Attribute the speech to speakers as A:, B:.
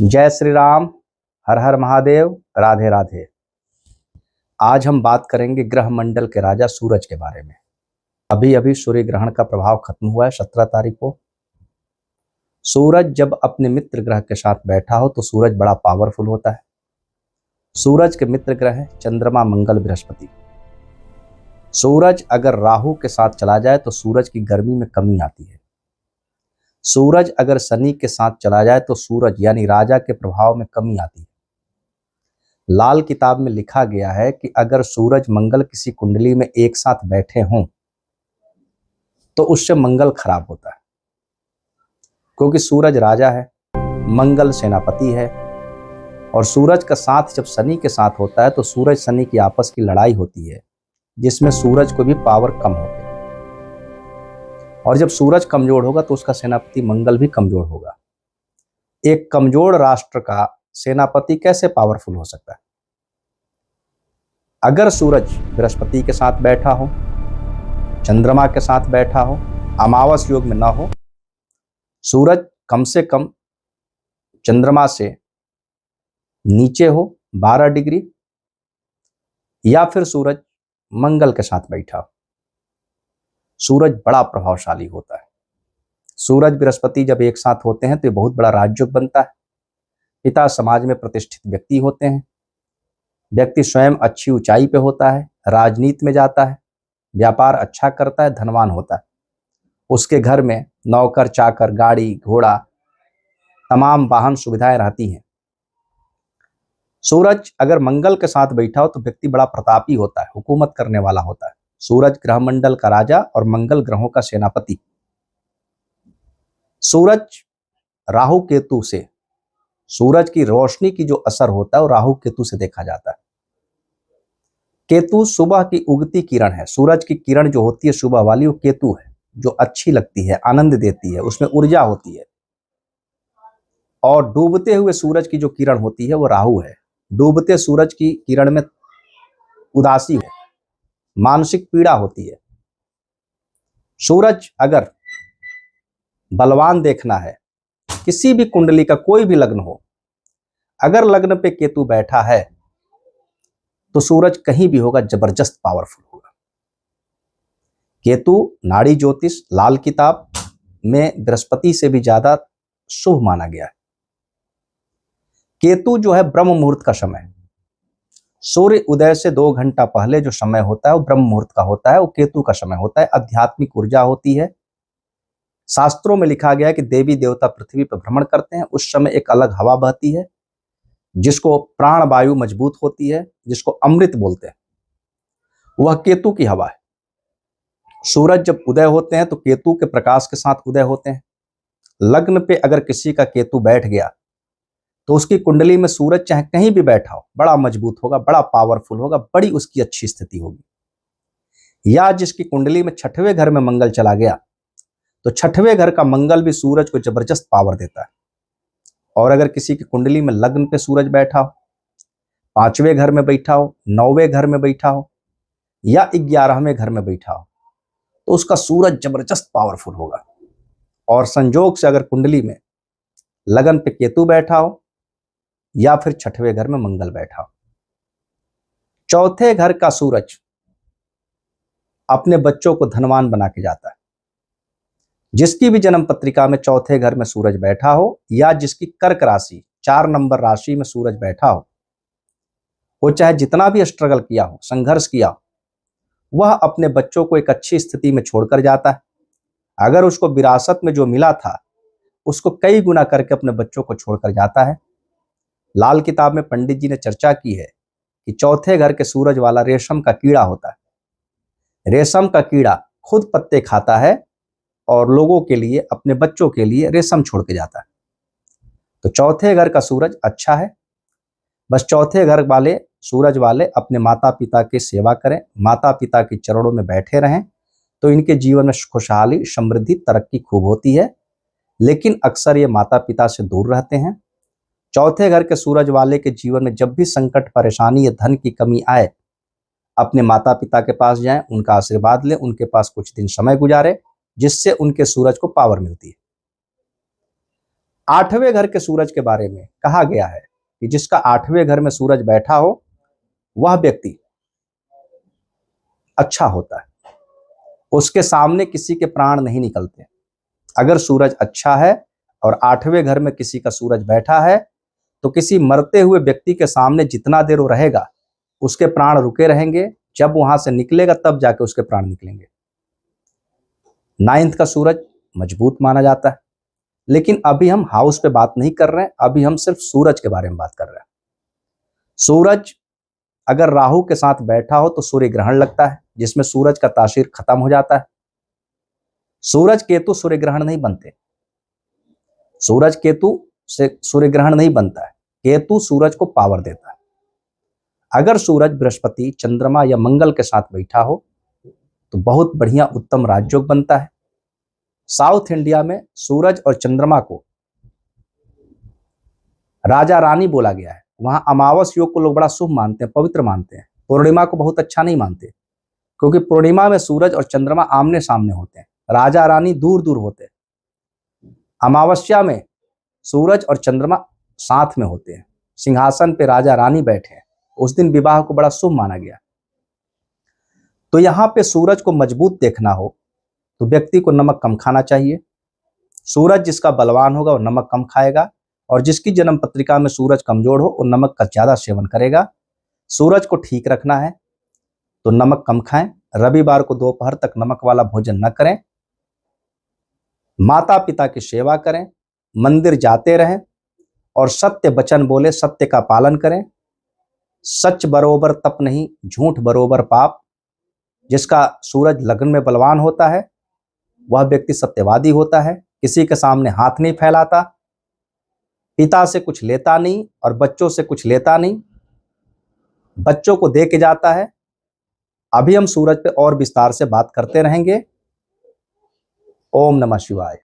A: जय श्री राम। हर हर महादेव। राधे राधे। आज हम बात करेंगे ग्रह मंडल के राजा सूरज के बारे में। अभी अभी सूर्य ग्रहण का प्रभाव खत्म हुआ है 17 तारीख को। सूरज जब अपने मित्र ग्रह के साथ बैठा हो तो सूरज बड़ा पावरफुल होता है। सूरज के मित्र ग्रह हैं चंद्रमा, मंगल, बृहस्पति। सूरज अगर राहु के साथ चला जाए तो सूरज की गर्मी में कमी आती है। सूरज अगर शनि के साथ चला जाए तो सूरज यानी राजा के प्रभाव में कमी आती है। लाल किताब में लिखा गया है कि अगर सूरज मंगल किसी कुंडली में एक साथ बैठे हों तो उससे मंगल खराब होता है, क्योंकि सूरज राजा है, मंगल सेनापति है। और सूरज का साथ जब शनि के साथ होता है तो सूरज शनि की आपस की लड़ाई होती है, जिसमें सूरज को भी पावर कम होती है। और जब सूरज कमजोर होगा तो उसका सेनापति मंगल भी कमजोर होगा। एक कमजोर राष्ट्र का सेनापति कैसे पावरफुल हो सकता है? अगर सूरज बृहस्पति के साथ बैठा हो, चंद्रमा के साथ बैठा हो, अमावस योग में ना हो, सूरज कम से कम चंद्रमा से नीचे हो 12 डिग्री, या फिर सूरज मंगल के साथ बैठा हो, सूरज बड़ा प्रभावशाली होता है। सूरज बृहस्पति जब एक साथ होते हैं तो ये बहुत बड़ा राजयोग बनता है। पिता समाज में प्रतिष्ठित व्यक्ति होते हैं। व्यक्ति स्वयं अच्छी ऊंचाई पे होता है, राजनीति में जाता है, व्यापार अच्छा करता है, धनवान होता है। उसके घर में नौकर चाकर, गाड़ी घोड़ा, तमाम वाहन सुविधाएं रहती हैं। सूरज अगर मंगल के साथ बैठा हो तो व्यक्ति बड़ा प्रतापी होता है, हुकूमत करने वाला होता है। सूरज ग्रह मंडल का राजा और मंगल ग्रहों का सेनापति। सूरज राहु केतु से, सूरज की रोशनी की जो असर होता है वो राहु केतु से देखा जाता है। केतु सुबह की उगती किरण है। सूरज की किरण जो होती है सुबह वाली, वो केतु है, जो अच्छी लगती है, आनंद देती है, उसमें ऊर्जा होती है। और डूबते हुए सूरज की जो किरण होती है वो राहु है। डूबते सूरज की किरण में उदासी है, मानसिक पीड़ा होती है। सूरज अगर बलवान देखना है, किसी भी कुंडली का कोई भी लग्न हो, अगर लग्न पे केतु बैठा है तो सूरज कहीं भी होगा जबरदस्त पावरफुल होगा। केतु नाड़ी ज्योतिष लाल किताब में बृहस्पति से भी ज्यादा शुभ माना गया है। केतु जो है ब्रह्म मुहूर्त का समय, सूर्य उदय से 2 घंटा पहले जो समय होता है वो ब्रह्म मुहूर्त का होता है, वो केतु का समय होता है। आध्यात्मिक ऊर्जा होती है। शास्त्रों में लिखा गया है कि देवी देवता पृथ्वी पर भ्रमण करते हैं, उस समय एक अलग हवा बहती है जिसको प्राण वायु मजबूत होती है, जिसको अमृत बोलते हैं, वह केतु की हवा है। सूरज जब उदय होते हैं तो केतु के प्रकाश के साथ उदय होते हैं। लग्न पे अगर किसी का केतु बैठ गया तो उसकी कुंडली में सूरज चाहे कहीं भी बैठा हो, बड़ा मजबूत होगा, बड़ा पावरफुल होगा, बड़ी उसकी अच्छी स्थिति होगी। या जिसकी कुंडली में 6वें घर में मंगल चला गया तो 6वें घर का मंगल भी सूरज को जबरदस्त पावर देता है। और अगर किसी की कुंडली में लग्न पे सूरज बैठा हो, 5वें घर में बैठा हो, 9वें घर में बैठा हो, या 11वें घर में बैठा हो, तो उसका सूरज जबरदस्त पावरफुल होगा। और संजोग से अगर कुंडली में लगन पे केतु बैठा हो या फिर 6वें घर में मंगल बैठा हो। चौथे घर का सूरज अपने बच्चों को धनवान बना के जाता है। जिसकी भी जन्म पत्रिका में चौथे घर में सूरज बैठा हो या जिसकी कर्क राशि 4 नंबर राशि में सूरज बैठा हो, वो चाहे जितना भी स्ट्रगल किया हो, संघर्ष किया हो, वह अपने बच्चों को एक अच्छी स्थिति में छोड़कर जाता है। अगर उसको विरासत में जो मिला था उसको कई गुना करके अपने बच्चों को छोड़कर जाता है। लाल किताब में पंडित जी ने चर्चा की है कि चौथे घर के सूरज वाला रेशम का कीड़ा होता है। रेशम का कीड़ा खुद पत्ते खाता है और लोगों के लिए, अपने बच्चों के लिए रेशम छोड़ के जाता है। तो चौथे घर का सूरज अच्छा है। बस चौथे घर वाले सूरज वाले अपने माता पिता की सेवा करें, माता पिता के चरणों में बैठे रहें, तो इनके जीवन में खुशहाली, समृद्धि, तरक्की खूब होती है। लेकिन अक्सर ये माता पिता से दूर रहते हैं। चौथे घर के सूरज वाले के जीवन में जब भी संकट, परेशानी या धन की कमी आए, अपने माता पिता के पास जाएं, उनका आशीर्वाद लें, उनके पास कुछ दिन समय गुजारें, जिससे उनके सूरज को पावर मिलती है। 8वें घर के सूरज के बारे में कहा गया है कि जिसका 8वें घर में सूरज बैठा हो वह व्यक्ति अच्छा होता है, उसके सामने किसी के प्राण नहीं निकलते। अगर सूरज अच्छा है और 8वें घर में किसी का सूरज बैठा है तो किसी मरते हुए व्यक्ति के सामने जितना देर वो रहेगा उसके प्राण रुके रहेंगे, जब वहां से निकलेगा तब जाके उसके प्राण निकलेंगे। 9th का सूरज मजबूत माना जाता है। लेकिन अभी हम हाउस पे बात नहीं कर रहे हैं, अभी हम सिर्फ सूरज के बारे में बात कर रहे हैं। सूरज अगर राहु के साथ बैठा हो तो सूर्य ग्रहण लगता है, जिसमें सूरज का तासीर खत्म हो जाता है। सूरज केतु सूर्य ग्रहण नहीं बनते, सूरज केतु से सूर्य ग्रहण नहीं बनता है। केतु सूरज को पावर देता है। अगर सूरज बृहस्पति, चंद्रमा या मंगल के साथ बैठा हो तो बहुत बढ़िया उत्तम राजयोग बनता है। साउथ इंडिया में सूरज और चंद्रमा को राजा रानी बोला गया है। वहां अमावस योग को लोग बड़ा शुभ मानते हैं, पवित्र मानते हैं। पूर्णिमा को बहुत अच्छा नहीं मानते, क्योंकि पूर्णिमा में सूरज और चंद्रमा आमने सामने होते हैं, राजा रानी दूर दूर होते हैं। अमावस्या में सूरज और चंद्रमा साथ में होते हैं, सिंहासन पे राजा रानी बैठे हैं। उस दिन विवाह को बड़ा शुभ माना गया। तो यहाँ पे सूरज को मजबूत देखना हो तो व्यक्ति को नमक कम खाना चाहिए। सूरज जिसका बलवान होगा वो नमक कम खाएगा, और जिसकी जन्म पत्रिका में सूरज कमजोर हो वो नमक का ज्यादा सेवन करेगा। सूरज को ठीक रखना है तो नमक कम खाएं। रविवार को दोपहर तक नमक वाला भोजन न करें। माता पिता की सेवा करें, मंदिर जाते रहें और सत्य वचन बोले, सत्य का पालन करें। सच बरोबर तप नहीं, झूठ बरोबर पाप। जिसका सूरज लग्न में बलवान होता है वह व्यक्ति सत्यवादी होता है, किसी के सामने हाथ नहीं फैलाता, पिता से कुछ लेता नहीं और बच्चों से कुछ लेता नहीं, बच्चों को दे के जाता है। अभी हम सूरज पे और विस्तार से बात करते रहेंगे। ओम नमः शिवाय।